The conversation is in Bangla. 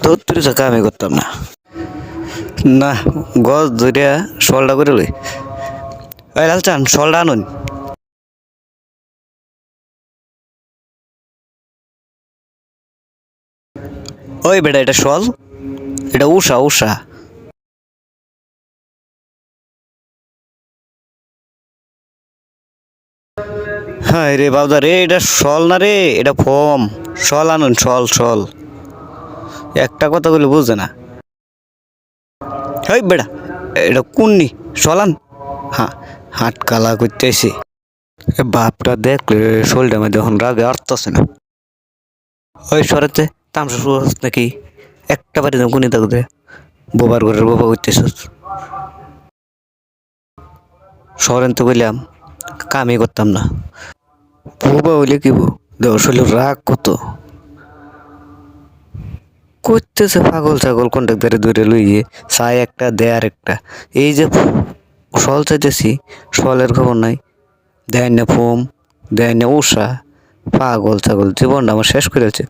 ধরতে চাকা আমি করতাম না। না, গছ ধরিয়া শলটা করে লই। ওই লালচান শলটা আনুন। ওই বেটা এটা শল, এটা উষা উষা। হ্যাঁ রে বাবদা রে, এটা শল না রে, এটা ফম। শল আনুন, শল শল। একটা কথা বলে বুঝে না। হেই বেটা, এটা কুন্নি শলান। হ্যাঁ, হাট কালা করতেছি। বাপটা দেখলে শোলটা মধ্যে এখন রাগে আটতেছে না। ওই সরাতে তামসা শুরু হচ্ছে নাকি? একটা বাড়ি দাম কুনি থাকতে বোবার ঘরের বোবা করতেছ। সরেন তো বললাম কামই করতাম না। বোবা হইলে কি দেখ শরীর রাগ কত করতেছে, পাগল ছাগল কন্ট্রাক্টারে ধরে লইয়ে চাই একটা দেয়ার একটা। এই যে শল চাইতেছি, শলের খবর নাই। দেয় না ফোম, দেয় না উষা। পাগল ছাগল জীবনটা আমার শেষ করেছে।